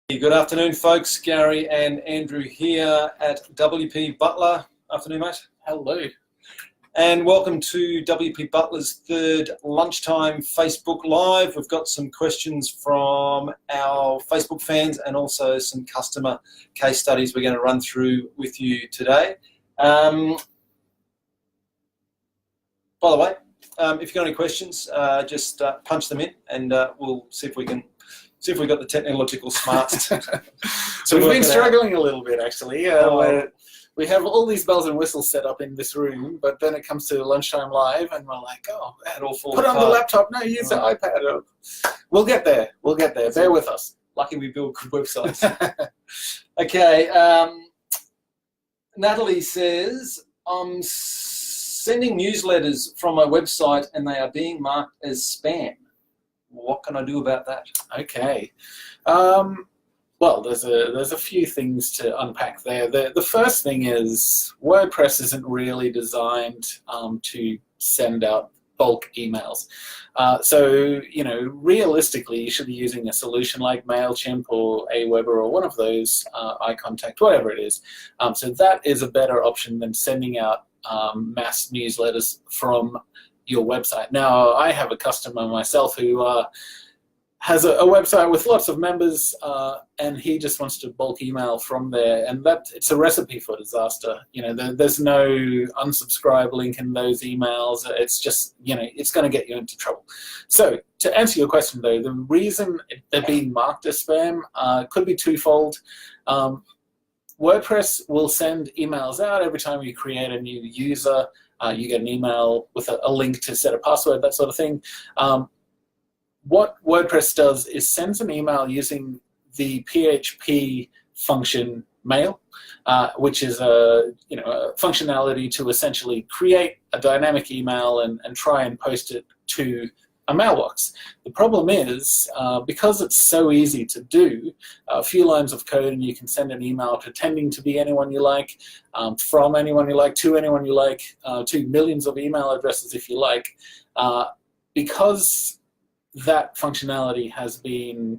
Good afternoon, folks. Gary and Andrew here at WP Butler. Afternoon, mate. Hello. And welcome to WP Butler's third Lunchtime Facebook Live. We've got some questions from our Facebook fans and also some customer case studies we're going to run through with you today. By the way, if you've got any questions, just punch them in and we'll see if we got the technological smarts. So we've been struggling a little bit, actually. We have all these bells and whistles set up in this room, but then it comes to Lunchtime Live, and we're like, oh, it all falls put on apart. the laptop. No, use the iPad. We'll get there. We'll get there. Bear with us. Lucky we build good websites. Okay. Natalie says, I'm sending newsletters from my website and they are being marked as spam. What can I do about that? Okay. Well, there's a few things to unpack there. The first thing is WordPress isn't really designed to send out bulk emails. So, realistically, you should be using a solution like MailChimp or Aweber or one of those, iContact, whatever it is. So that is a better option than sending out mass newsletters from your website. Now, I have a customer myself who has a website with lots of members, and he just wants to bulk email from there, and it's a recipe for disaster. There's no unsubscribe link in those emails. It's just, it's going to get you into trouble. So to answer your question, though, the reason they're being marked as spam could be twofold. WordPress will send emails out every time you create a new user. You get an email with a link to set a password, that sort of thing. What WordPress does is sends an email using the PHP function mail, which is a functionality to essentially create a dynamic email and try and post it to a mailbox. The problem is, because it's so easy to do, a few lines of code and you can send an email pretending to be anyone you like, from anyone you like, to anyone you like, to millions of email addresses if you like. Because that functionality has been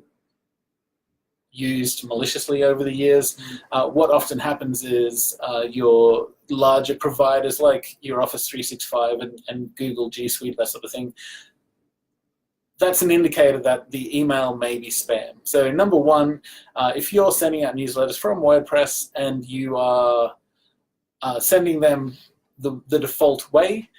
used maliciously over the years, what often happens is your larger providers like your Office 365 and Google G Suite, that sort of thing, that's an indicator that the email may be spam. So number one, if you're sending out newsletters from WordPress and you are sending them the default way,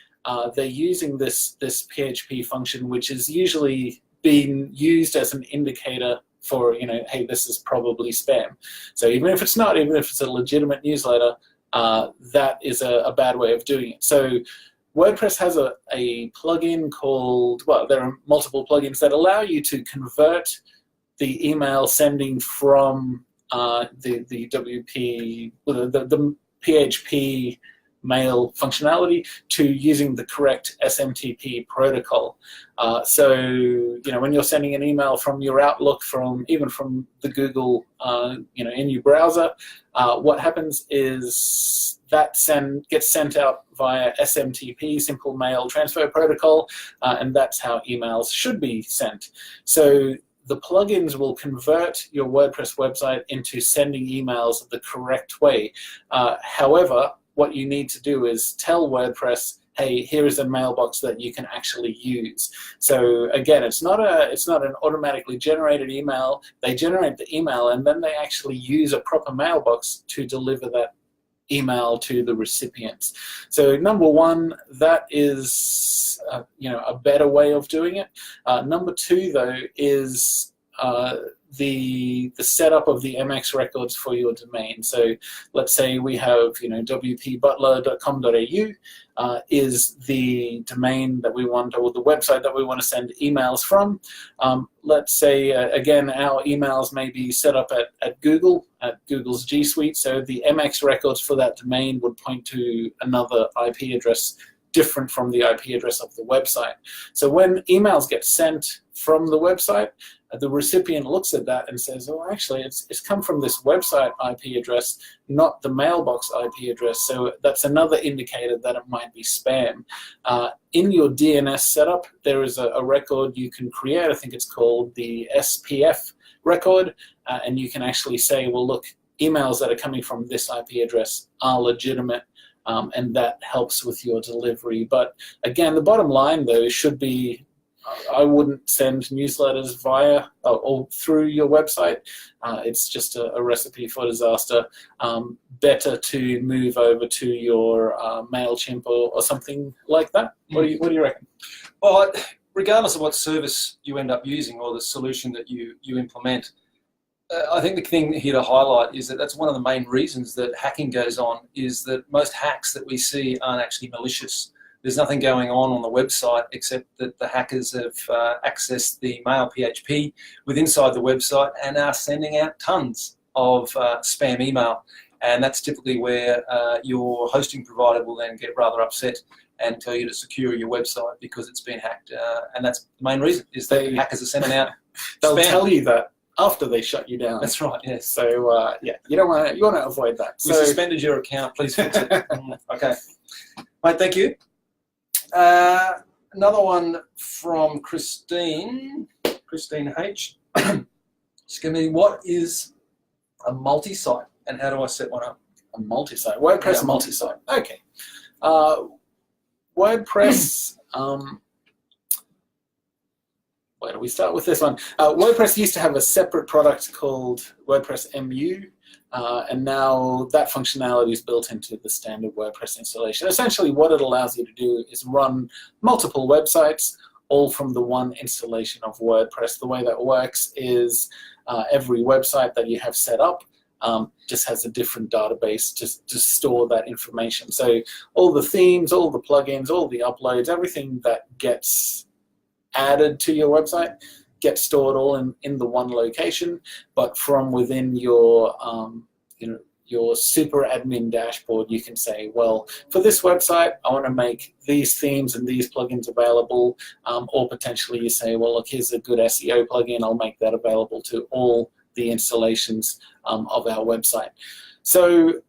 they're using this PHP function, which is usually being used as an indicator for, hey, this is probably spam. So even if it's not, even if it's a legitimate newsletter, that is a bad way of doing it. So WordPress has a plugin called, well, there are multiple plugins that allow you to convert the email sending from the PHP mail functionality to using the correct SMTP protocol. So, when you're sending an email from your Outlook, even from the Google, in your browser, what happens is that gets sent out via SMTP, Simple Mail Transfer Protocol, and that's how emails should be sent. So the plugins will convert your WordPress website into sending emails the correct way. However, what you need to do is tell WordPress, hey, here is a mailbox that you can actually use. So again, it's not an automatically generated email. They generate the email and then they actually use a proper mailbox to deliver that email to the recipients. So number one, that is a better way of doing it. Number two, though, is the setup of the MX records for your domain. So let's say we have wpbutler.com.au is the domain that we want, or the website that we want to send emails from. Let's say again our emails may be set up at Google's G Suite, so the MX records for that domain would point to another IP address different from the IP address of the website. So when emails get sent from the website, the recipient looks at that and says, oh, actually, it's come from this website IP address, not the mailbox IP address. So that's another indicator that it might be spam. In your DNS setup, there is a record you can create. I think it's called the SPF record, and you can actually say, well, look, emails that are coming from this IP address are legitimate, and that helps with your delivery. But again, the bottom line, though, should be I wouldn't send newsletters via or through your website. It's just a recipe for disaster. Better to move over to your MailChimp or something like that. What do you reckon? Well, regardless of what service you end up using or the solution that you implement, I think the thing here to highlight is that that's one of the main reasons that hacking goes on, is that most hacks that we see aren't actually malicious. There's nothing going on the website except that the hackers have accessed the mail PHP inside the website and are sending out tons of spam email. And that's typically where your hosting provider will then get rather upset and tell you to secure your website because it's been hacked. And that's the main reason, is that hackers are sending out They'll spam. Tell you that after they shut you down. That's right, yes. So, yeah, you want to avoid that. We suspended your account, please fix it. Okay. Mate, thank you. Another one from Christine H. Excuse me, what is a multi-site and how do I set one up? A multi-site, WordPress multi-site. Okay. WordPress, where do we start with this one? WordPress used to have a separate product called WordPress MU. And now that functionality is built into the standard WordPress installation. Essentially, what it allows you to do is run multiple websites, all from the one installation of WordPress. The way that works is every website that you have set up just has a different database to store that information. So all the themes, all the plugins, all the uploads, everything that gets added to your website get stored all in the one location, but from within your your super admin dashboard, you can say, well, for this website, I want to make these themes and these plugins available, or potentially you say, well, look, here's a good SEO plugin, I'll make that available to all the installations of our website. So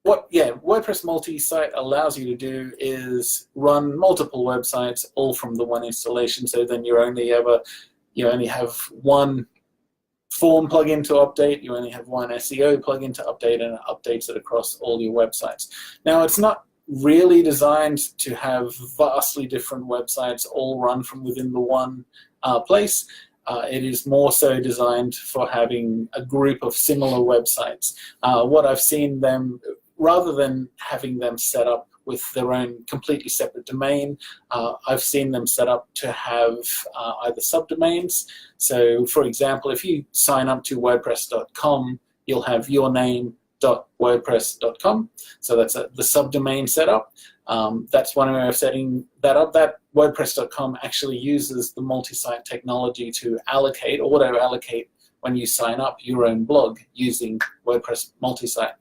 what WordPress multi-site allows you to do is run multiple websites all from the one installation, so then you only have one form plugin to update, you only have one SEO plugin to update, and it updates it across all your websites. Now, it's not really designed to have vastly different websites all run from within the one place. It is more so designed for having a group of similar websites. What I've seen them, rather than having them set up with their own completely separate domain, I've seen them set up to have either subdomains. So, for example, if you sign up to WordPress.com, you'll have yourname.wordpress.com. So that's the subdomain setup. That's one way of setting that up. That WordPress.com actually uses the multi-site technology to auto-allocate when you sign up your own blog using WordPress multi-site.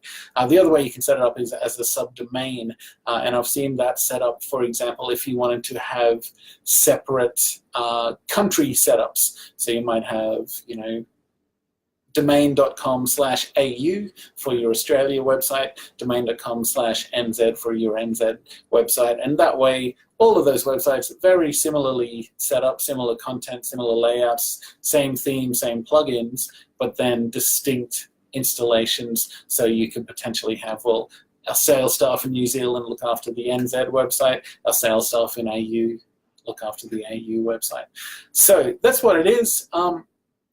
The other way you can set it up is as a subdomain, and I've seen that set up, for example, if you wanted to have separate country setups. So you might have, domain.com/AU for your Australia website, domain.com/NZ for your NZ website, and that way all of those websites very similarly set up, similar content, similar layouts, same theme, same plugins, but then distinct installations. So you could potentially have, well, our sales staff in New Zealand look after the NZ website, our sales staff in AU look after the AU website. So that's what it is.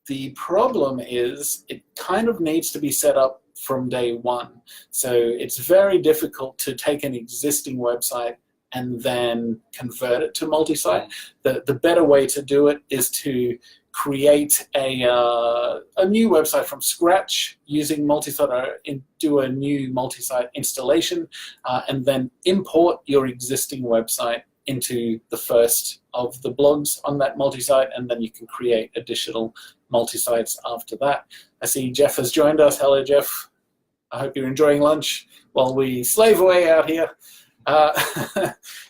The problem is it kind of needs to be set up from day one. So it's very difficult to take an existing website and then convert it to multi-site. The better way to do it is to create a new website from scratch using multi-site, or do a new multi-site installation, and then import your existing website into the first of the blogs on that multi-site, and then you can create additional multi-sites after that. I see Jeff has joined us. Hello, Jeff. I hope you're enjoying lunch while we slave away out here.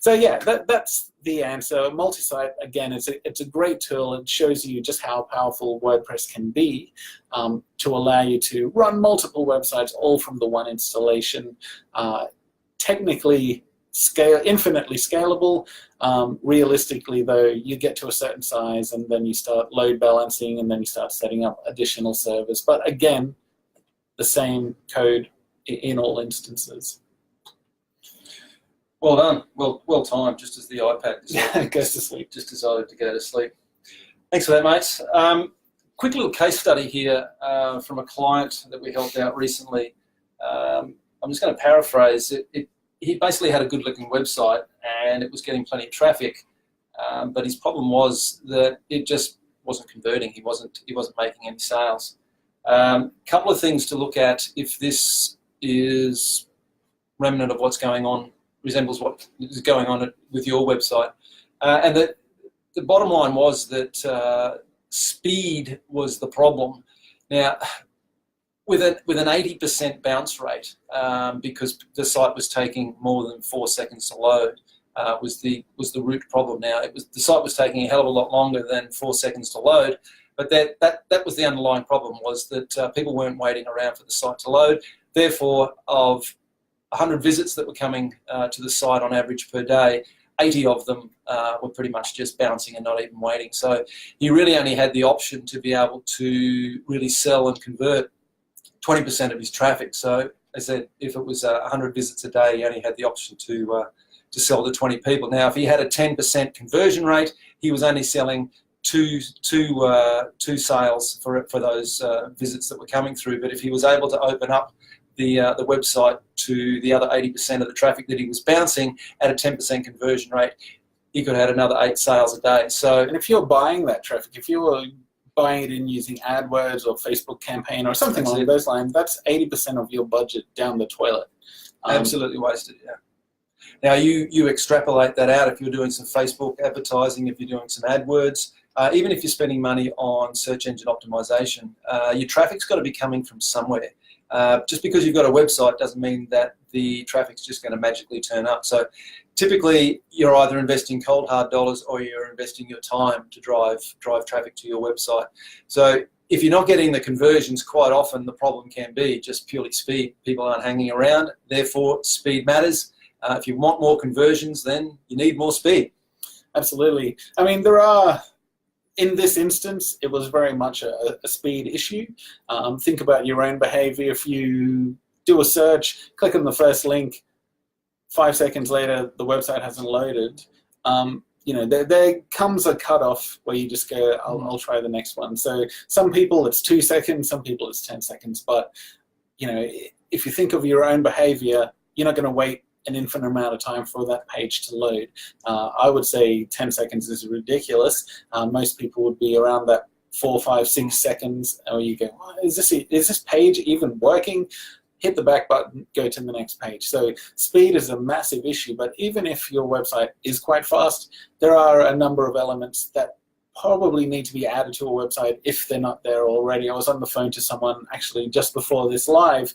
So yeah, that's the answer. Multi-site, again, it's a great tool. It shows you just how powerful WordPress can be to allow you to run multiple websites all from the one installation. Technically, infinitely scalable. Realistically, though, you get to a certain size and then you start load balancing and then you start setting up additional servers. But again, the same code in all instances. Well done. Well timed, just as the iPad goes to sleep. Just decided to go to sleep. Thanks for that, mates. Quick little case study here from a client that we helped out recently. I'm just going to paraphrase it. He basically had a good-looking website and it was getting plenty of traffic, but his problem was that it just wasn't converting. He wasn't making any sales. Couple of things to look at if this is remnant of what's going on, resembles what is going on with your website, and that the bottom line was that speed was the problem. Now, with an 80% bounce rate, because the site was taking more than 4 seconds to load, was the root problem. Now, the site was taking a hell of a lot longer than 4 seconds to load, but that was the underlying problem, was that people weren't waiting around for the site to load. Therefore, of 100 visits that were coming to the site on average per day, 80 of them were pretty much just bouncing and not even waiting. So he really only had the option to be able to really sell and convert 20% of his traffic. So as I said, if it was 100 visits a day, he only had the option to sell to 20 people. Now, if he had a 10% conversion rate, he was only selling two sales for those visits that were coming through. But if he was able to open up the website to the other 80% of the traffic that he was bouncing at a 10% conversion rate, he could have had another 8 sales a day. So, and if you're buying that traffic, if you're buying it in using AdWords or Facebook campaign or something along those lines, that's 80% of your budget down the toilet. Absolutely wasted, yeah. Now, you extrapolate that out if you're doing some Facebook advertising, if you're doing some AdWords, even if you're spending money on search engine optimization, your traffic's got to be coming from somewhere. Just because you've got a website doesn't mean that the traffic's just going to magically turn up. So typically you're either investing cold hard dollars or you're investing your time to drive traffic to your website. So if you're not getting the conversions, quite often the problem can be just purely speed. People aren't hanging around, therefore speed matters. If you want more conversions, then you need more speed. Absolutely. I mean, there are, in this instance, it was very much a speed issue. Think about your own behavior. If you do a search, click on the first link, 5 seconds later, the website hasn't loaded. There comes a cutoff where you just go, I'll try the next one. So some people it's 2 seconds, some people it's 10 seconds. But, if you think of your own behavior, you're not going to wait an infinite amount of time for that page to load. I would say 10 seconds is ridiculous. Most people would be around that 4, 5, 6 seconds. Or you go, is this page even working? Hit the back button, go to the next page. So speed is a massive issue, but even if your website is quite fast, there are a number of elements that probably need to be added to a website if they're not there already. I was on the phone to someone actually just before this live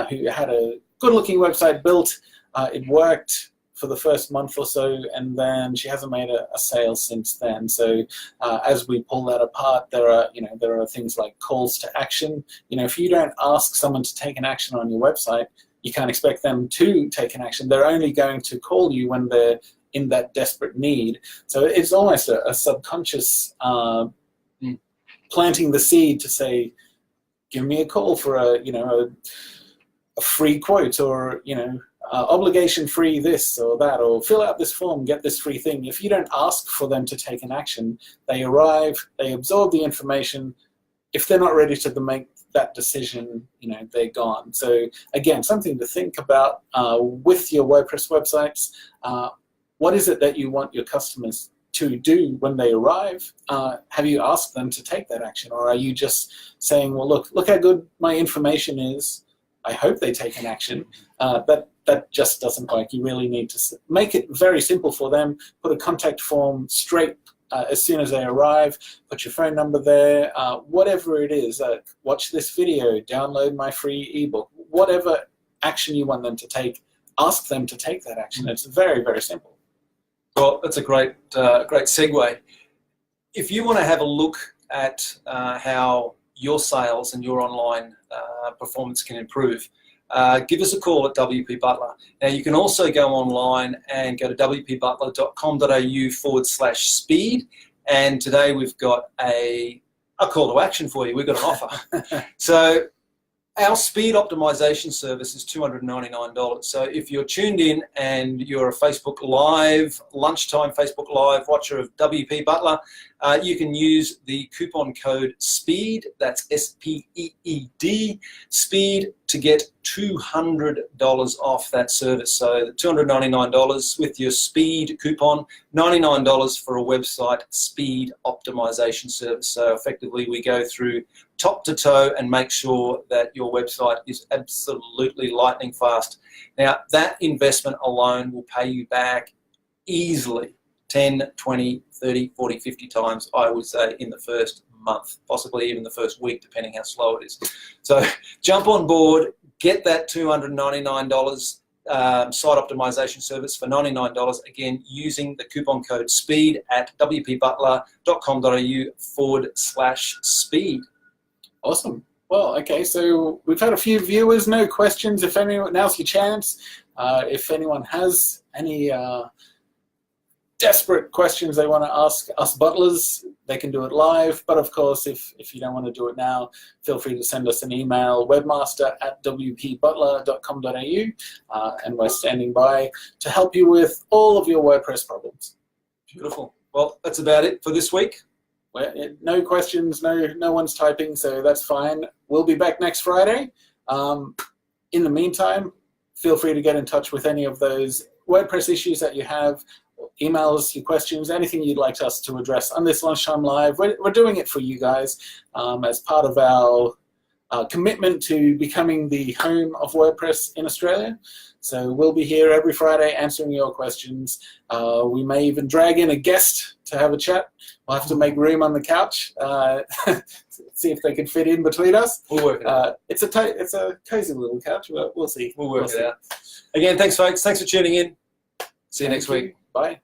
who had a good-looking website built. It worked for the first month or so, and then she hasn't made a sale since then. So as we pull that apart, there are things like calls to action. If you don't ask someone to take an action on your website, you can't expect them to take an action. They're only going to call you when they're in that desperate need. So it's almost a subconscious planting the seed to say, give me a call for a free quote, or obligation-free this or that, or fill out this form, get this free thing. If you don't ask for them to take an action, they arrive, they absorb the information. If they're not ready to make that decision, they're gone. So again, something to think about with your WordPress websites. What is it that you want your customers to do when they arrive? Have you asked them to take that action, or are you just saying, well, look how good my information is, I hope they take an action? That just doesn't work. You really need to make it very simple for them. Put a contact form straight as soon as they arrive. Put your phone number there. Whatever it is, watch this video, download my free ebook. Whatever action you want them to take, ask them to take that action. It's very, very simple. Well, that's a great segue. If you want to have a look at how your sales and your online performance can improve, give us a call at WP Butler. Now, you can also go online and go to wpbutler.com.au/speed. And today we've got a call to action for you. We've got an offer. So our speed optimization service is $299. So if you're tuned in and you're a Facebook Live, Lunchtime Facebook Live watcher of WP Butler, you can use the coupon code SPEED, that's SPEED, SPEED, to get $200 off that service. So $299 with your SPEED coupon, $99 for a website speed optimization service. So effectively we go through top to toe and make sure that your website is absolutely lightning fast. Now, that investment alone will pay you back easily 10, 20, 30, 40, 50 times, I would say, in the first month, possibly even the first week, depending how slow it is. So jump on board, get that $299 site optimization service for $99, again, using the coupon code SPEED at wpbutler.com.au/speed. Awesome. Well, okay, so we've had a few viewers, no questions. If anyone, now's your chance. If anyone has any desperate questions they want to ask us butlers, they can do it live. But of course, if you don't want to do it now, feel free to send us an email, webmaster@wpbutler.com.au, and we're standing by to help you with all of your WordPress problems. Beautiful. Well, that's about it for this week. Well, no questions, no one's typing, so that's fine. We'll be back next Friday. In the meantime, feel free to get in touch with any of those WordPress issues that you have. Email us your questions, anything you'd like us to address on this Lunchtime Live. We're doing it for you guys as part of our commitment to becoming the home of WordPress in Australia. So we'll be here every Friday answering your questions. We may even drag in a guest to have a chat. We'll have to make room on the couch, see if they can fit in between us. We'll work it out. It's a cozy little couch, but we'll see. We'll work it out. Again, thanks, folks. Thanks for tuning in. See you next week. Bye.